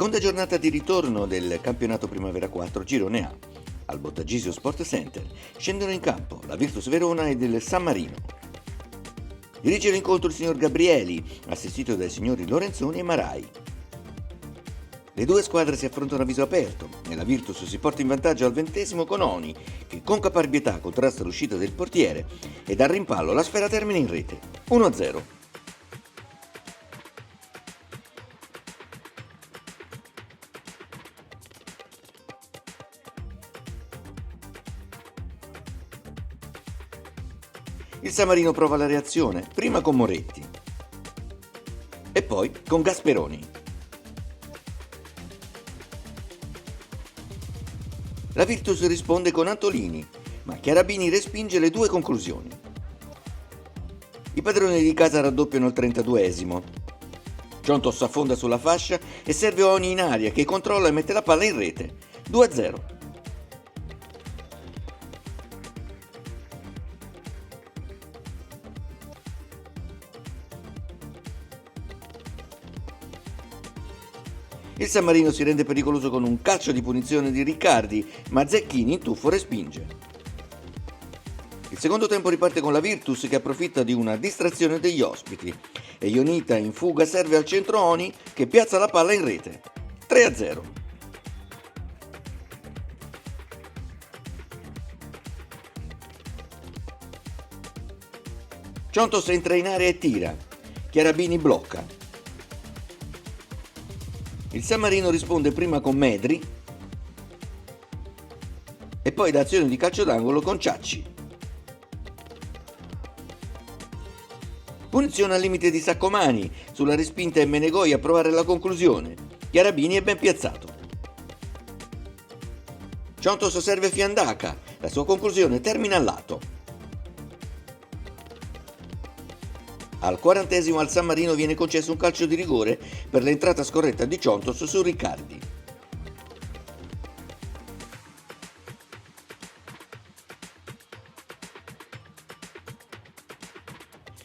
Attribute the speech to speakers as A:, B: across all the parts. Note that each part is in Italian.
A: Seconda giornata di ritorno del campionato Primavera 4 Girone A. Al Bottagisio Sport Center scendono in campo la Virtus Verona e del San Marino. Dirige l'incontro il signor Gabrieli, assistito dai signori Lorenzoni e Marai. Le due squadre si affrontano a viso aperto e la Virtus si porta in vantaggio al 20° con Oni, che con caparbietà contrasta l'uscita del portiere e dal rimpallo la sfera termina in rete, 1-0. Il San Marino prova la reazione, prima con Moretti e poi con Gasperoni. La Virtus risponde con Antolini, ma Chiarabini respinge le due conclusioni. I padroni di casa raddoppiano al 32°. Ciontos affonda sulla fascia e serve Oni in aria che controlla e mette la palla in rete, 2-0. Il San Marino si rende pericoloso con un calcio di punizione di Riccardi, ma Zecchini in tuffo respinge. Il secondo tempo riparte con la Virtus che approfitta di una distrazione degli ospiti e Ionita in fuga serve al centro Oni che piazza la palla in rete, 3-0. Ciontos entra in area e tira, Chiarabini blocca. Il San Marino risponde prima con Medri e poi da azione di calcio d'angolo con Ciacci. Punizione al limite di Saccomani, sulla respinta e Menegoi a provare la conclusione. Chiarabini è ben piazzato. Ciontos serve Fiandaca, la sua conclusione termina a lato. Al 40° al San Marino viene concesso un calcio di rigore per l'entrata scorretta di Ciontos su Riccardi.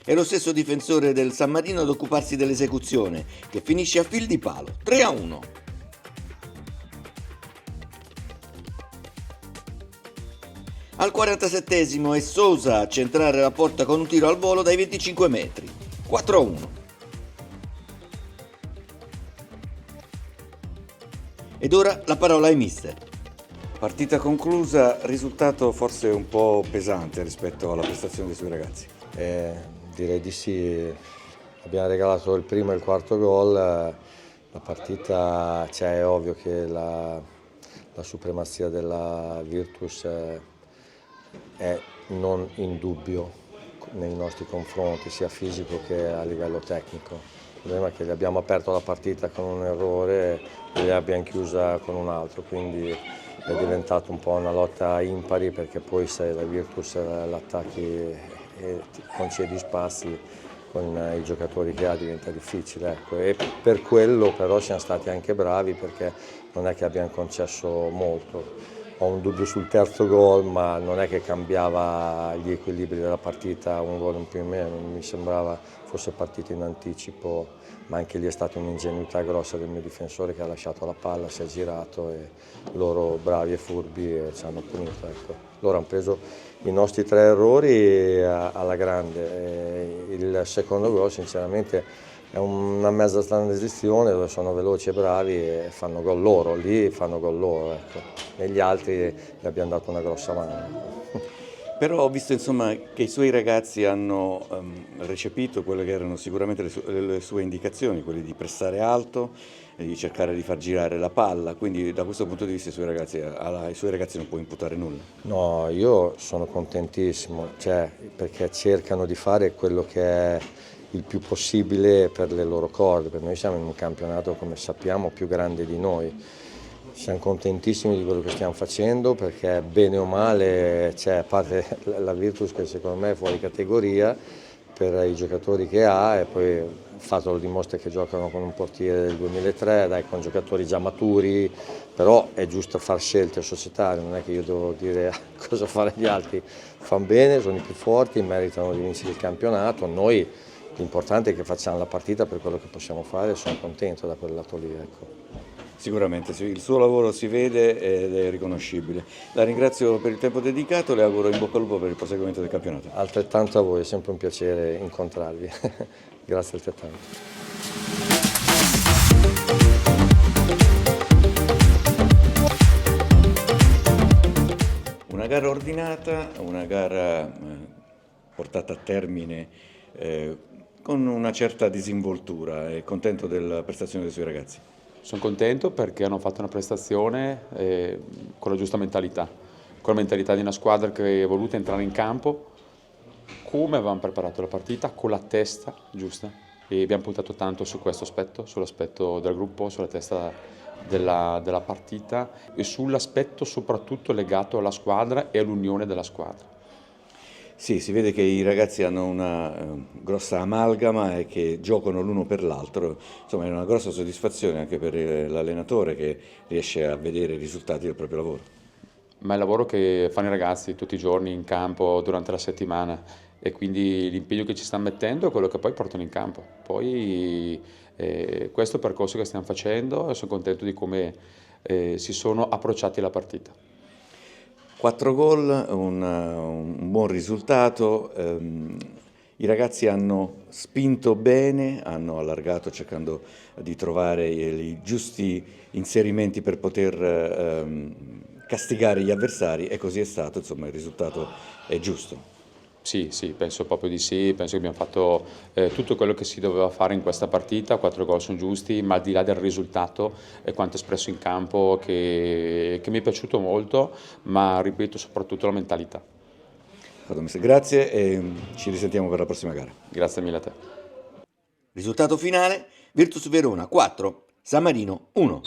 A: È lo stesso difensore del San Marino ad occuparsi dell'esecuzione, che finisce a fil di palo, 3-1. Al 47° è Sosa a centrare la porta con un tiro al volo dai 25 metri, 4-1. Ed ora la parola ai mister.
B: Partita conclusa, risultato forse un po' pesante rispetto alla prestazione dei suoi ragazzi.
C: Direi di sì, abbiamo regalato il primo e il quarto gol, la partita è ovvio che la supremazia della Virtus è non in dubbio nei nostri confronti, sia fisico che a livello tecnico. Il problema è che gli abbiamo aperto la partita con un errore e l'abbiamo chiusa con un altro, quindi è diventato un po' una lotta impari, perché poi se la Virtus l'attacchi e concedi spazi con i giocatori che ha diventa difficile. Ecco. E per quello però siamo stati anche bravi, perché non è che abbiamo concesso molto. Ho un dubbio sul terzo gol, ma non è che cambiava gli equilibri della partita, un gol in più in meno, mi sembrava fosse partito in anticipo, ma anche lì è stata un'ingenuità grossa del mio difensore che ha lasciato la palla, si è girato e loro bravi e furbi ci hanno punito. Ecco. Loro hanno preso i nostri 3 errori alla grande, il secondo gol sinceramente è una mezza transizione dove sono veloci e bravi e fanno gol loro, lì fanno gol loro, ecco. Negli altri gli abbiamo dato una grossa mano.
B: Però ho visto insomma che i suoi ragazzi hanno recepito quelle che erano sicuramente le sue indicazioni, quelle di pressare alto e di cercare di far girare la palla, quindi da questo punto di vista ai suoi ragazzi non può imputare nulla.
C: No, io sono contentissimo, perché cercano di fare quello che è il più possibile per le loro corde, perché noi siamo in un campionato, come sappiamo, più grande di noi. Siamo contentissimi di quello che stiamo facendo, perché bene o male a parte la Virtus che secondo me è fuori categoria per i giocatori che ha, e poi il fatto lo dimostra che giocano con un portiere del 2003, con giocatori già maturi, però è giusto far scelte societarie, non è che io devo dire cosa fare gli altri, fanno bene, sono i più forti, meritano di vincere il campionato, noi l'importante è che facciamo la partita per quello che possiamo fare e sono contento da quel lato lì. Ecco.
B: Sicuramente, sì, il suo lavoro si vede ed è riconoscibile. La ringrazio per il tempo dedicato, le auguro in bocca al lupo per il proseguimento del campionato.
C: Altrettanto a voi, è sempre un piacere incontrarvi. Grazie altrettanto.
B: Una gara ordinata, una gara portata a termine con una certa disinvoltura. È contento della prestazione dei suoi ragazzi?
D: Sono contento perché hanno fatto una prestazione con la giusta mentalità, con la mentalità di una squadra che è voluta entrare in campo, come avevamo preparato la partita, con la testa giusta. E abbiamo puntato tanto su questo aspetto, sull'aspetto del gruppo, sulla testa della partita e sull'aspetto soprattutto legato alla squadra e all'unione della squadra.
B: Sì, si vede che i ragazzi hanno una grossa amalgama e che giocano l'uno per l'altro, insomma è una grossa soddisfazione anche per l'allenatore che riesce a vedere i risultati del proprio lavoro.
D: Ma è il lavoro che fanno i ragazzi tutti i giorni in campo durante la settimana e quindi l'impegno che ci stanno mettendo è quello che poi portano in campo. Poi questo è il percorso che stiamo facendo e sono contento di come si sono approcciati alla partita.
B: 4 gol, un buon risultato, i ragazzi hanno spinto bene, hanno allargato cercando di trovare i giusti inserimenti per poter castigare gli avversari e così è stato, insomma il risultato è giusto.
D: Sì, penso proprio di sì, penso che abbiamo fatto tutto quello che si doveva fare in questa partita, 4 gol sono giusti, ma al di là del risultato e quanto espresso in campo che mi è piaciuto molto, ma ripeto soprattutto la mentalità.
B: Grazie e ci risentiamo per la prossima gara.
D: Grazie mille a te.
A: Risultato finale: Virtus Verona 4, San Marino 1.